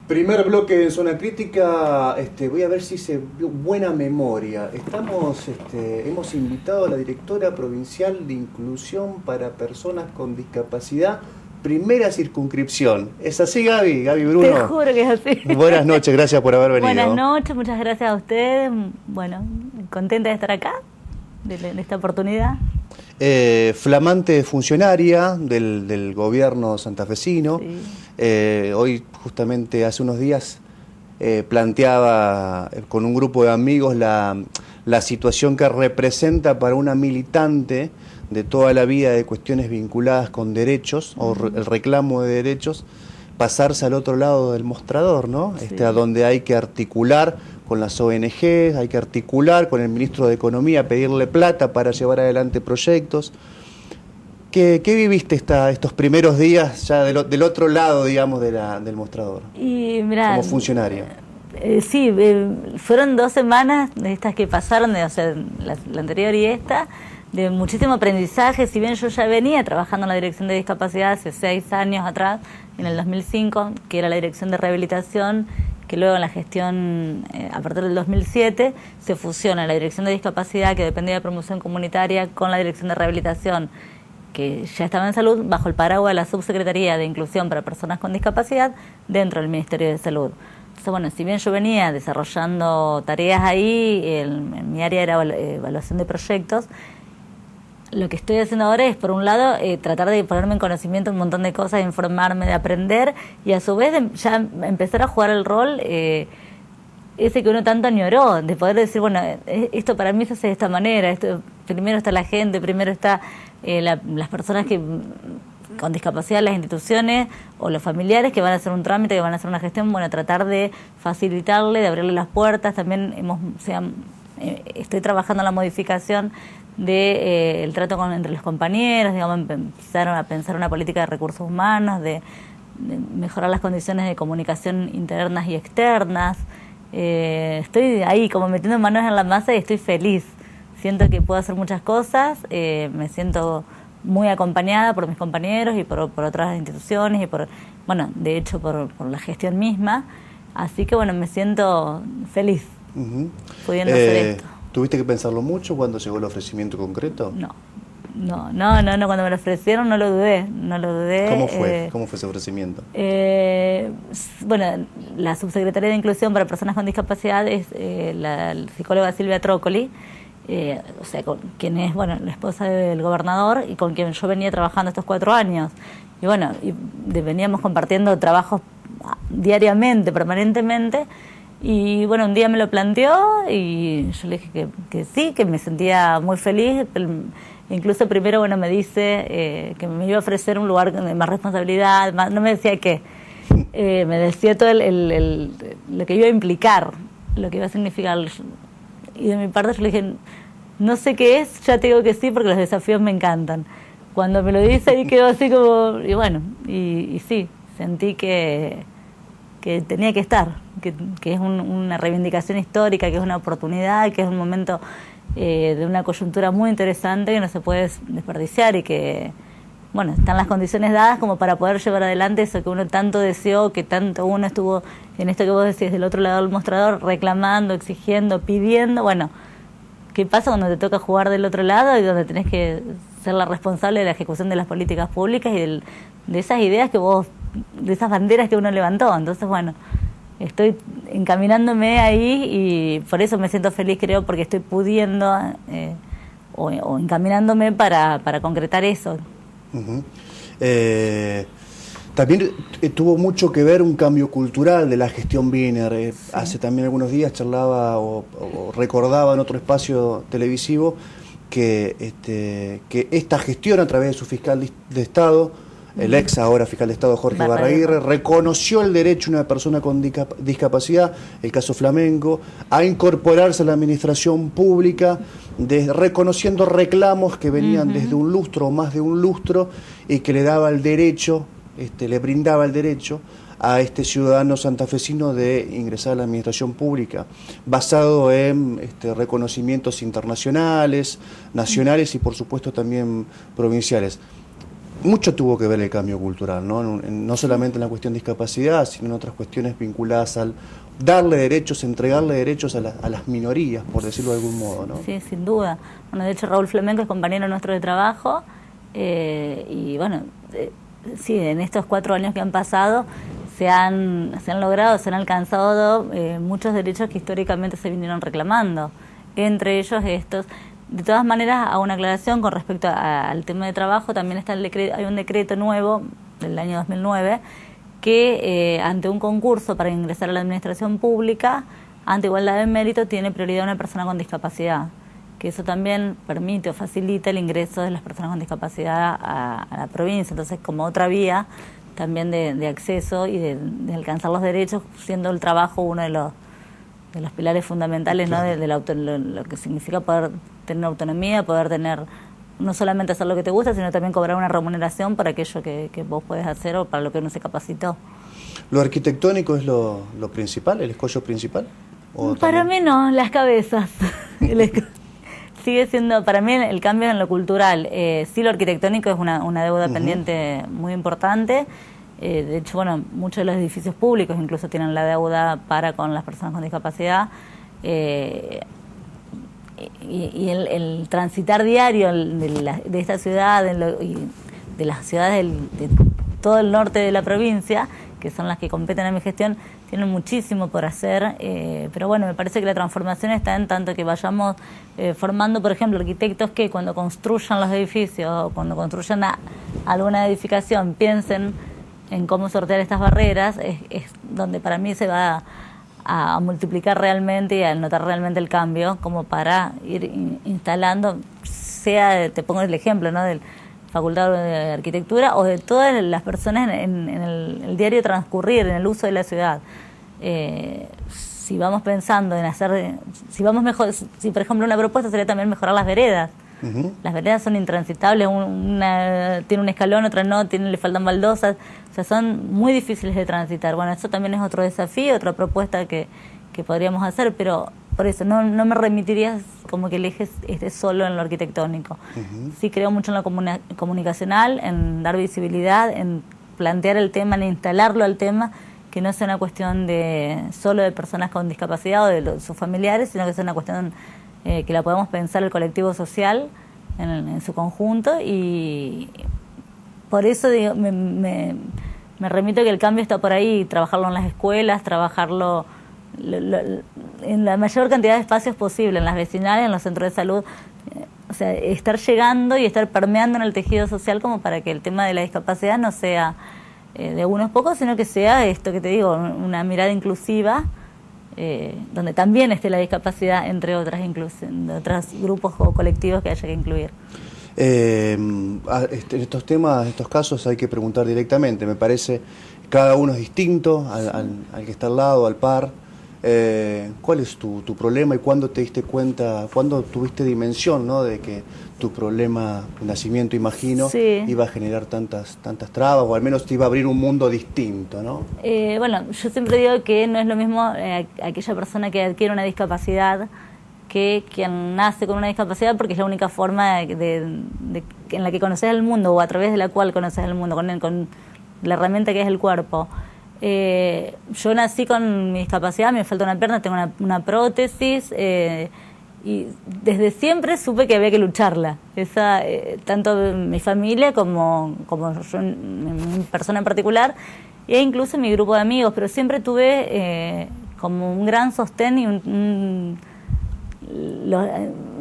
Primer bloque en Zona Crítica, voy a ver si hice buena memoria. Hemos invitado a la directora provincial de Inclusión para Personas con Discapacidad, primera circunscripción. ¿Es así, Gaby? Gaby Bruno. Te juro que es así. Buenas noches, gracias por haber venido. Buenas noches, muchas gracias a ustedes. Bueno, contenta de estar acá, de esta oportunidad. Flamante funcionaria del gobierno santafesino. Sí. Hoy, justamente hace unos días, planteaba con un grupo de amigos la situación que representa para una militante de toda la vida de cuestiones vinculadas con derechos, o el reclamo de derechos, pasarse al otro lado del mostrador, ¿no? Sí. A donde hay que articular con las ONG, hay que articular con el ministro de Economía, pedirle plata para llevar adelante proyectos. ¿Qué viviste estos primeros días ya del otro lado, digamos, del mostrador? Y mirá, como funcionaria. Sí, fueron 2 semanas de estas que pasaron, la anterior y esta, de muchísimo aprendizaje. Si bien yo ya venía trabajando en la Dirección de Discapacidad hace 6 años atrás, en el 2005, que era la Dirección de Rehabilitación, que luego en la gestión, a partir del 2007, se fusiona la Dirección de Discapacidad, que dependía de promoción comunitaria, con la Dirección de Rehabilitación, que ya estaba en salud, bajo el paraguas de la Subsecretaría de Inclusión para Personas con Discapacidad, dentro del Ministerio de Salud. Entonces, bueno, si bien yo venía desarrollando tareas ahí, en mi área era evaluación de proyectos, lo que estoy haciendo ahora es, por un lado, tratar de ponerme en conocimiento un montón de cosas, de informarme, de aprender, y a su vez ya empezar a jugar el rol ese que uno tanto añoró, de poder decir, bueno, esto para mí se hace de esta manera, primero está la gente, primero está las personas con discapacidad, las instituciones o los familiares que van a hacer un trámite, que van a hacer una gestión, bueno, tratar de facilitarle, de abrirle las puertas. También estoy trabajando en la modificación el trato entre los compañeros, digamos, empezaron a pensar una política de recursos humanos, de mejorar las condiciones de comunicación internas y externas. Estoy ahí como metiendo manos en la masa y estoy feliz. Siento que puedo hacer muchas cosas, me siento muy acompañada por mis compañeros y por otras instituciones y de hecho por la gestión misma. Así que bueno, me siento feliz pudiendo hacer esto. ¿Tuviste que pensarlo mucho cuando llegó el ofrecimiento concreto? No, cuando me lo ofrecieron no lo dudé. ¿Cómo fue ese ofrecimiento? Bueno, la Subsecretaría de Inclusión para Personas con Discapacidad es la psicóloga Silvia Trócoli, quien es la esposa del gobernador y con quien yo venía trabajando estos 4 años. Y bueno, veníamos compartiendo trabajos diariamente, permanentemente. Y bueno, un día me lo planteó y yo le dije que sí, que me sentía muy feliz. Incluso primero, me dice que me iba a ofrecer un lugar de más responsabilidad, no me decía qué. Me decía todo lo que iba a implicar, lo que iba a significar. Y de mi parte yo le dije, no sé qué es, ya te digo que sí porque los desafíos me encantan. Cuando me lo dice ahí quedó así como, y sí, sentí que tenía que estar, que es una reivindicación histórica, que es una oportunidad, que es un momento de una coyuntura muy interesante que no se puede desperdiciar y que, están las condiciones dadas como para poder llevar adelante eso que uno tanto deseó, que tanto uno estuvo en esto que vos decís, del otro lado del mostrador, reclamando, exigiendo, pidiendo. ¿Qué pasa cuando te toca jugar del otro lado y donde tenés que ser la responsable de la ejecución de las políticas públicas y de esas ideas de esas banderas que uno levantó? Entonces, estoy encaminándome ahí y por eso me siento feliz, creo, porque estoy pudiendo o encaminándome para concretar eso. También tuvo mucho que ver un cambio cultural de la gestión Wiener. Sí. Hace también algunos días charlaba o recordaba en otro espacio televisivo que esta gestión, a través de su fiscal de Estado, el ex ahora fiscal de Estado Jorge Barraguirre, reconoció el derecho de una persona con discapacidad, el caso Flamenco, a incorporarse a la administración pública, reconociendo reclamos que venían desde un lustro o más de un lustro y que le daba el derecho, le brindaba el derecho a este ciudadano santafesino de ingresar a la administración pública, basado en reconocimientos internacionales, nacionales y por supuesto también provinciales. Mucho tuvo que ver el cambio cultural, ¿no? No solamente en la cuestión de discapacidad, sino en otras cuestiones vinculadas al darle derechos, entregarle derechos a las minorías, por decirlo de algún modo, ¿no? Sí, sin duda. Bueno, de hecho Raúl Flamenco es compañero nuestro de trabajo y bueno, sí, en estos 4 años que han pasado se han logrado, se han alcanzado muchos derechos que históricamente se vinieron reclamando, entre ellos estos. De todas maneras, hago una aclaración con respecto al tema de trabajo. También está hay un decreto nuevo del año 2009 que ante un concurso para ingresar a la administración pública, ante igualdad de mérito, tiene prioridad una persona con discapacidad, que eso también permite o facilita el ingreso de las personas con discapacidad a la provincia. Entonces, como otra vía también de acceso y de alcanzar los derechos, siendo el trabajo uno de los pilares fundamentales, claro, ¿no? Lo que significa poder tener autonomía, poder tener, no solamente hacer lo que te gusta, sino también cobrar una remuneración por aquello que vos podés hacer o para lo que uno se capacitó. ¿Lo arquitectónico es lo principal, el escollo principal? Para mí no, las cabezas. Sigue siendo, para mí, el cambio en lo cultural. Sí, lo arquitectónico es una deuda pendiente muy importante. De hecho, bueno, muchos de los edificios públicos incluso tienen la deuda para con las personas con discapacidad. Y el transitar diario de esta ciudad y de las ciudades de todo el norte de la provincia, que son las que competen a mi gestión, tienen muchísimo por hacer, pero bueno, me parece que la transformación está en tanto que vayamos formando, por ejemplo, arquitectos que cuando construyan los edificios o cuando construyan alguna edificación piensen en cómo sortear estas barreras, es donde para mí se va a multiplicar realmente y a notar realmente el cambio, como para ir instalando, te pongo el ejemplo, ¿no?, del Facultad de Arquitectura o de todas las personas en el diario transcurrir, en el uso de la ciudad. Si vamos pensando en si por ejemplo una propuesta sería también mejorar las veredas. Las veredas son intransitables, una tiene un escalón, otra no, le faltan baldosas, o sea, son muy difíciles de transitar. Bueno, eso también es otro desafío, otra propuesta que podríamos hacer, pero por eso no me remitiría como que el eje esté solo en lo arquitectónico. Sí creo mucho en lo comunicacional, en dar visibilidad, en plantear el tema, en instalarlo al tema, que no sea una cuestión solo de personas con discapacidad o de sus familiares, sino que sea una cuestión que la podemos pensar el colectivo social en su conjunto, y por eso digo, me remito que el cambio está por ahí, trabajarlo en las escuelas, trabajarlo en la mayor cantidad de espacios posible, en las vecinales, en los centros de salud, o sea, estar llegando y estar permeando en el tejido social como para que el tema de la discapacidad no sea de unos pocos, sino que sea esto que te digo, una mirada inclusiva, donde también esté la discapacidad, entre otros grupos o colectivos que haya que incluir. En estos temas, en estos casos hay que preguntar directamente, me parece, cada uno es distinto al que está al lado, al par. ¿Cuál es tu problema y cuándo te diste cuenta, cuándo tuviste dimensión, ¿no?, de que tu problema de nacimiento, imagino, sí, iba a generar tantas trabas, o al menos te iba a abrir un mundo distinto, ¿no? Bueno, yo siempre digo que no es lo mismo aquella persona que adquiere una discapacidad que quien nace con una discapacidad, porque es la única forma en la que conoces el mundo, o a través de la cual conoces el mundo, con la herramienta que es el cuerpo. Yo nací con mi discapacidad, me falta una pierna, tengo una prótesis, y desde siempre supe que había que lucharla. Tanto mi familia como yo, mi persona en particular, e incluso mi grupo de amigos, pero siempre tuve como un gran sostén y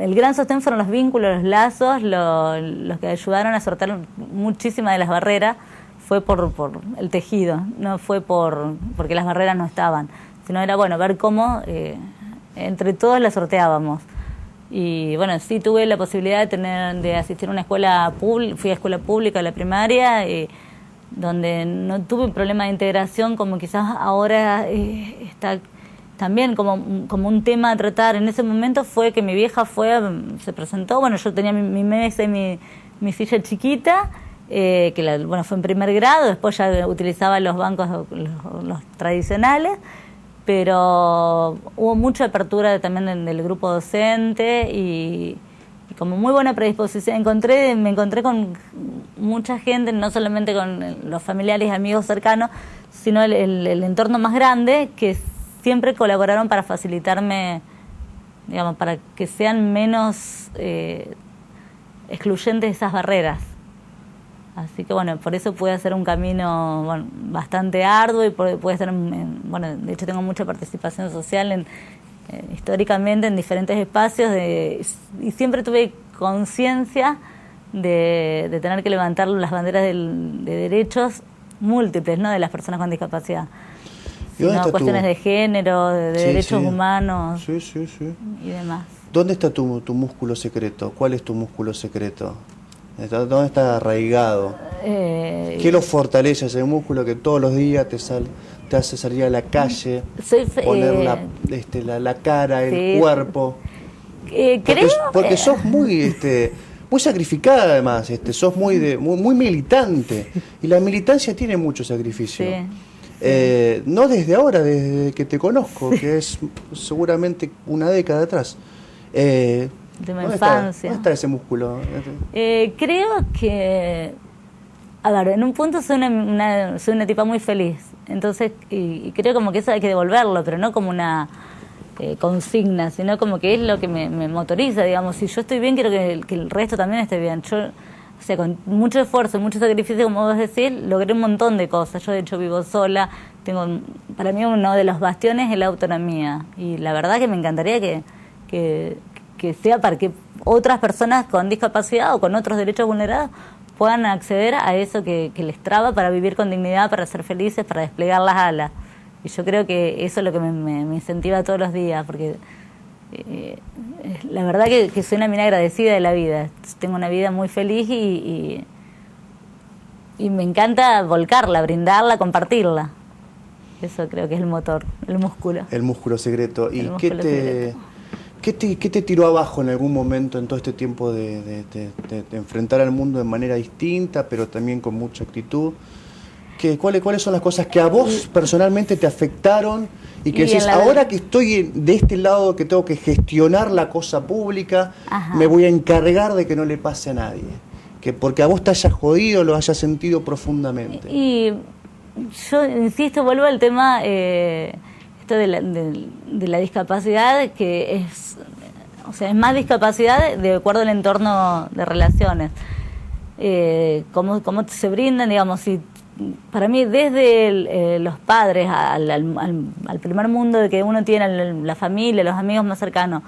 el gran sostén fueron los vínculos, los lazos, los que ayudaron a sortear muchísimas de las barreras. Fue por el tejido, no fue porque las barreras no estaban, sino era bueno ver cómo entre todos las sorteábamos. Y bueno, sí tuve la posibilidad de asistir a una escuela pública, fui a escuela pública, a la primaria, donde no tuve un problema de integración como quizás ahora está también como un tema a tratar. En ese momento fue que mi vieja se presentó, bueno, yo tenía mi mesa y mi silla chiquita, que fue en primer grado, después ya utilizaba los bancos los tradicionales, pero hubo mucha apertura también del grupo docente y como muy buena predisposición. Me encontré con mucha gente, no solamente con los familiares y amigos cercanos, sino el entorno más grande, que siempre colaboraron para facilitarme, digamos, para que sean menos excluyentes esas barreras. Así que bueno, por eso puede ser un camino, bueno, bastante arduo y puede ser, bueno, de hecho tengo mucha participación social históricamente en diferentes espacios y siempre tuve conciencia de tener que levantar las banderas de derechos múltiples, ¿no? De las personas con discapacidad. Sino cuestiones de género, de derechos humanos y demás. ¿Dónde está tu músculo secreto? ¿Cuál es tu músculo secreto? ¿Dónde está arraigado? ¿Qué lo fortalece ese músculo que todos los días te hace salir a la calle, poner la cara, el cuerpo? Porque sos muy muy sacrificada además, sos muy militante, y la militancia tiene mucho sacrificio. No desde ahora, desde que te conozco, que es seguramente una década atrás. De mi infancia. ¿Dónde está ese músculo? Creo que, a ver, en un punto soy una tipa muy feliz, entonces, y creo como que eso hay que devolverlo, pero no como una consigna, sino como que es lo que me motoriza, digamos. Si yo estoy bien, quiero que el resto también esté bien. Yo, o sea, con mucho esfuerzo, mucho sacrificio, como vos decís, logré un montón de cosas. Yo, de hecho, vivo sola. Para mí, uno de los bastiones es la autonomía. Y la verdad que me encantaría que sea para que otras personas con discapacidad o con otros derechos vulnerados puedan acceder a eso que les traba para vivir con dignidad, para ser felices, para desplegar las alas. Y yo creo que eso es lo que me incentiva todos los días, porque la verdad que soy una mina agradecida de la vida. Tengo una vida muy feliz y me encanta volcarla, brindarla, compartirla. Eso creo que es el motor, el músculo. El músculo secreto. ¿Y qué te tiró abajo en algún momento en todo este tiempo de enfrentar al mundo de manera distinta, pero también con mucha actitud? ¿Cuáles son las cosas que a vos personalmente te afectaron y que decís, ahora que estoy de este lado, que tengo que gestionar la cosa pública, me voy a encargar de que no le pase a nadie? Que porque a vos te hayas jodido, lo hayas sentido profundamente. Y yo insisto, vuelvo al tema esto de la discapacidad, que es, o sea, es más discapacidad de acuerdo al entorno de relaciones. Cómo se brindan, digamos, para mí, desde los padres al primer mundo de que uno tiene, la familia, los amigos más cercanos,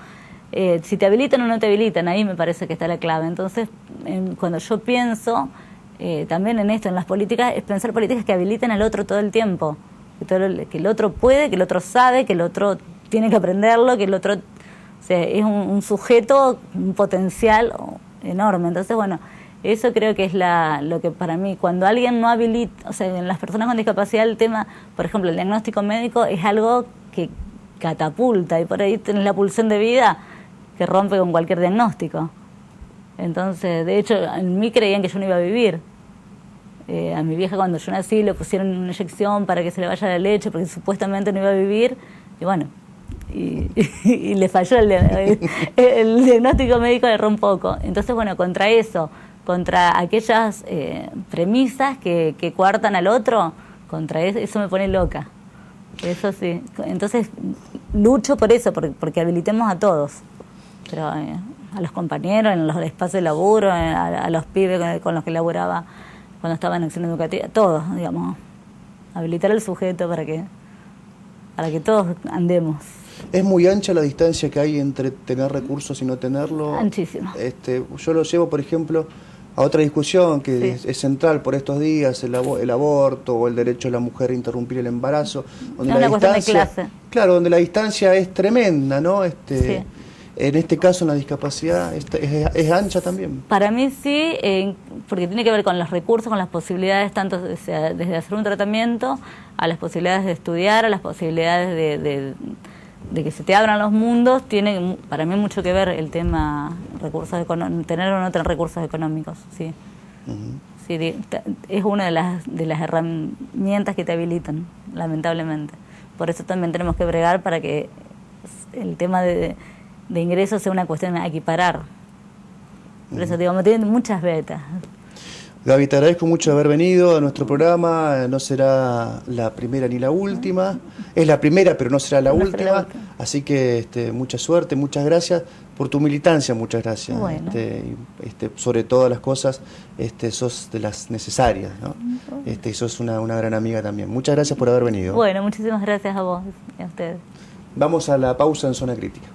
si te habilitan o no te habilitan, ahí me parece que está la clave. Entonces, cuando yo pienso también en esto, en las políticas, es pensar políticas que habiliten al otro todo el tiempo, que el otro puede, que el otro sabe, que el otro tiene que aprenderlo, que el otro, o sea, es un sujeto, un potencial enorme. Entonces, bueno, eso creo que es lo que para mí, cuando alguien no habilita, o sea, en las personas con discapacidad, el tema, por ejemplo, el diagnóstico médico es algo que catapulta, y por ahí tenés la pulsión de vida que rompe con cualquier diagnóstico. Entonces, de hecho, en mí creían que yo no iba a vivir. A mi vieja, cuando yo nací, le pusieron una inyección para que se le vaya la leche, porque supuestamente no iba a vivir, y bueno, y le falló el diagnóstico médico, le erró un poco. Entonces, bueno, contra eso, contra aquellas premisas que coartan al otro, contra eso me pone loca. Eso sí. Entonces lucho por eso, porque habilitemos a todos, pero a los compañeros, en los espacios de laburo, a los pibes con los que laburaba cuando estaba en acción educativa, todos, digamos, habilitar al sujeto para que todos andemos. ¿Es muy ancha la distancia que hay entre tener recursos y no tenerlo? Anchísima. Yo lo llevo, por ejemplo, a otra discusión que es central por estos días, el aborto o el derecho de la mujer a interrumpir el embarazo, donde es una cuestión de clase. Claro, donde la distancia es tremenda, ¿no? En este caso, la discapacidad es ancha también. Para mí sí, porque tiene que ver con los recursos, con las posibilidades, tanto desde hacer un tratamiento, a las posibilidades de estudiar, a las posibilidades de que se te abran los mundos. Tiene para mí mucho que ver el tema tener o no tener recursos económicos, sí. Sí, es una de las herramientas que te habilitan, lamentablemente. Por eso también tenemos que bregar para que el tema de ingresos sea una cuestión a equiparar. Por eso digo, me tienen muchas betas. Gaby, te agradezco mucho haber venido a nuestro programa. No será la primera ni la última. Es la primera, pero no será la última. Así que mucha suerte, muchas gracias por tu militancia, muchas gracias. Bueno. Sobre todas las cosas, sos de las necesarias, ¿no? Y sos una gran amiga también. Muchas gracias por haber venido. Bueno, muchísimas gracias a vos y a ustedes. Vamos a la pausa en Zona Crítica.